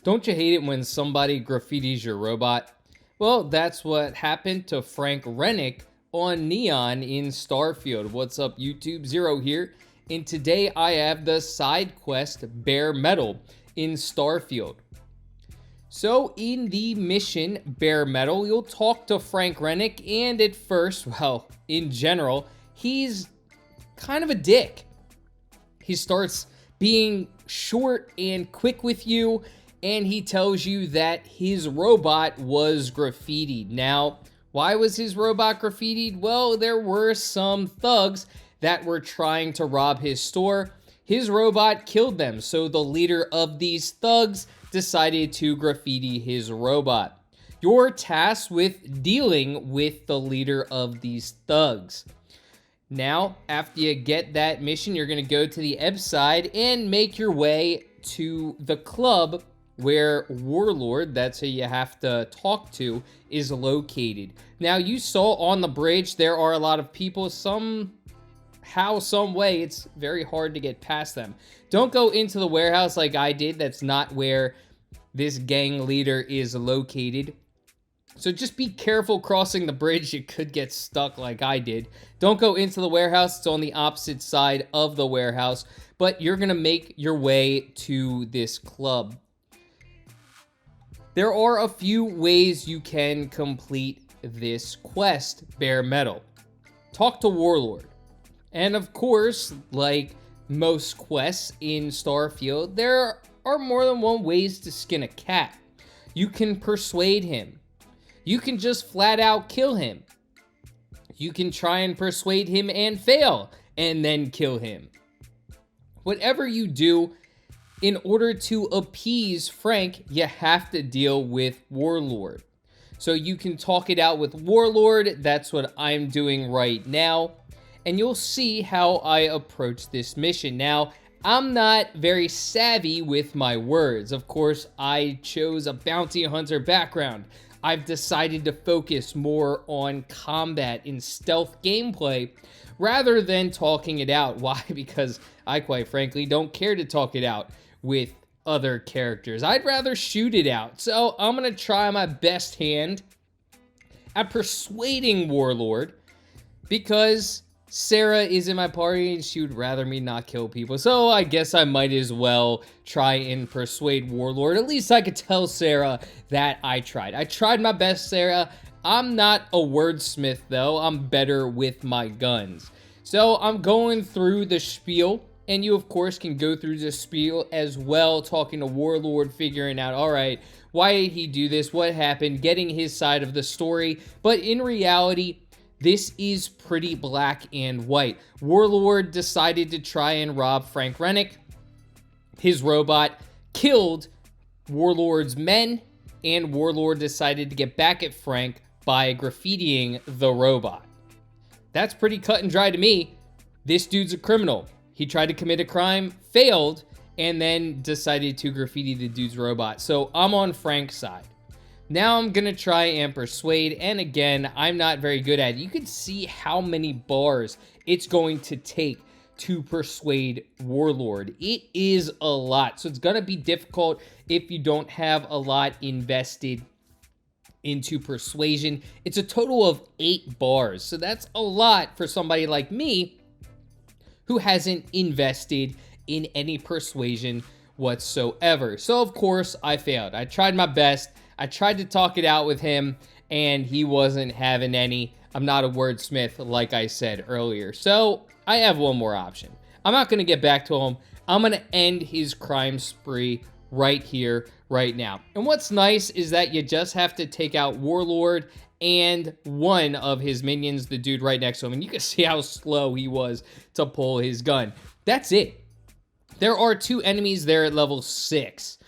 Don't you hate it when somebody graffitis your robot? Well, that's what happened to Frank Rennick on Neon in Starfield. What's up, YouTube? Zero here. And today I have the side quest Bare Metal in Starfield. So in the mission Bare Metal, you'll talk to Frank Rennick, and at first, well, in general, he's kind of a dick. He starts being short and quick with you, and he tells you that his robot was graffitied. Now, why was his robot graffitied? Well, there were some thugs that were trying to rob his store. His robot killed them, so the leader of these thugs decided to graffiti his robot. You're tasked with dealing with the leader of these thugs. Now, after you get that mission, you're going to go to the ebb side and make your way to the club where Warlord, that's who you have to talk to, is located. Now, you saw on the bridge there are a lot of people. Somehow, some way, it's very hard to get past them. Don't go into the warehouse like I did. That's not where this gang leader is located. So just be careful crossing the bridge. You could get stuck like I did. Don't go into the warehouse. It's on the opposite side of the warehouse. But you're going to make your way to this club. There are a few ways you can complete this quest, Bare Metal. Talk to Warlord. And of course, like most quests in Starfield, there are more than one ways to skin a cat. You can persuade him. You can just flat out kill him. You can try and persuade him and fail, and then kill him. Whatever you do, in order to appease Frank, you have to deal with Warlord. So you can talk it out with Warlord. That's what I'm doing right now. And you'll see how I approach this mission. Now, I'm not very savvy with my words. Of course, I chose a bounty hunter background. I've decided to focus more on combat and stealth gameplay rather than talking it out. Why? Because I, quite frankly, don't care to talk it out with other characters. I'd rather shoot it out. So I'm going to try my best hand at persuading Warlord because Sarah is in my party and she would rather me not kill people. So I guess I might as well try and persuade Warlord. At least I could tell Sarah that I tried. I tried my best, Sarah. I'm not a wordsmith though. I'm better with my guns. So I'm going through the spiel, and you of course can go through the spiel as well, talking to Warlord, figuring out, all right, why did he do this? What happened? Getting his side of the story. But in reality, this is pretty black and white. Warlord decided to try and rob Frank Rennick. His robot killed Warlord's men, and Warlord decided to get back at Frank by graffitiing the robot. That's pretty cut and dry to me. This dude's a criminal. He tried to commit a crime, failed, and then decided to graffiti the dude's robot. So I'm on Frank's side. Now I'm going to try and persuade, and again, I'm not very good at it. You can see how many bars it's going to take to persuade Warlord. It is a lot, so it's going to be difficult if you don't have a lot invested into persuasion. It's a total of 8 bars, so that's a lot for somebody like me who hasn't invested in any persuasion whatsoever. So of course I failed. I tried my best. I tried to talk it out with him, and he wasn't having any. I'm not a wordsmith, like I said earlier. So I have one more option. I'm not going to get back to him. I'm going to end his crime spree right here, right now. And what's nice is that you just have to take out Warlord and one of his minions, the dude right next to him. And you can see how slow he was to pull his gun. That's it. There are 2 enemies there at level 6.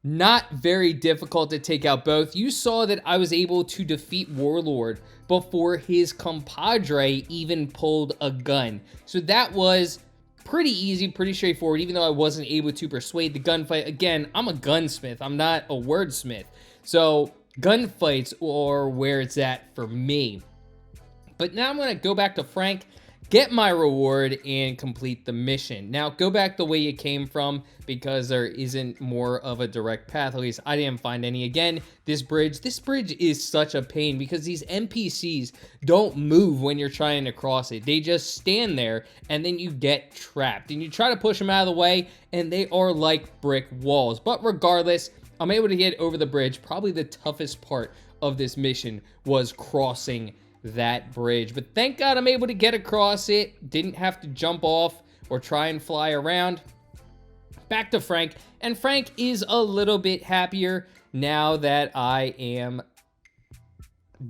Not very difficult to take out both. You saw that I was able to defeat Warlord before his compadre even pulled a gun. So that was pretty easy, pretty straightforward, even though I wasn't able to persuade the gunfight. Again, I'm a gunsmith. I'm not a wordsmith. So gunfights are where it's at for me. But now I'm going to go back to Frank, get my reward and complete the mission. Now, go back the way you came from because there isn't more of a direct path. At least I didn't find any. Again, this bridge is such a pain because these NPCs don't move when you're trying to cross it. They just stand there and then you get trapped. And you try to push them out of the way and they are like brick walls. But regardless, I'm able to get over the bridge. Probably the toughest part of this mission was crossing that bridge, but thank God I'm able to get across it. Didn't have to jump off or try and fly around. Back to Frank, and Frank is a little bit happier now that I am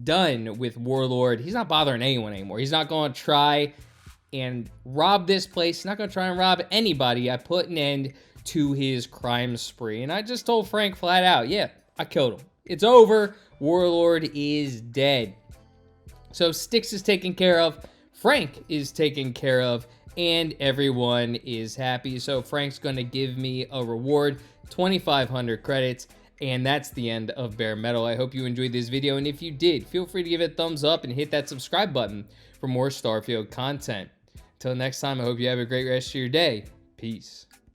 done with Warlord. He's not bothering anyone anymore. He's not going to try and rob this place. He's not going to try and rob anybody. I put an end to his crime spree, and I just told Frank flat out, yeah, I killed him. It's over. Warlord is dead. So Styx is taken care of, Frank is taken care of, and everyone is happy. So Frank's going to give me a reward, 2,500 credits, and that's the end of Bare Metal. I hope you enjoyed this video, and if you did, feel free to give it a thumbs up and hit that subscribe button for more Starfield content. Until next time, I hope you have a great rest of your day. Peace.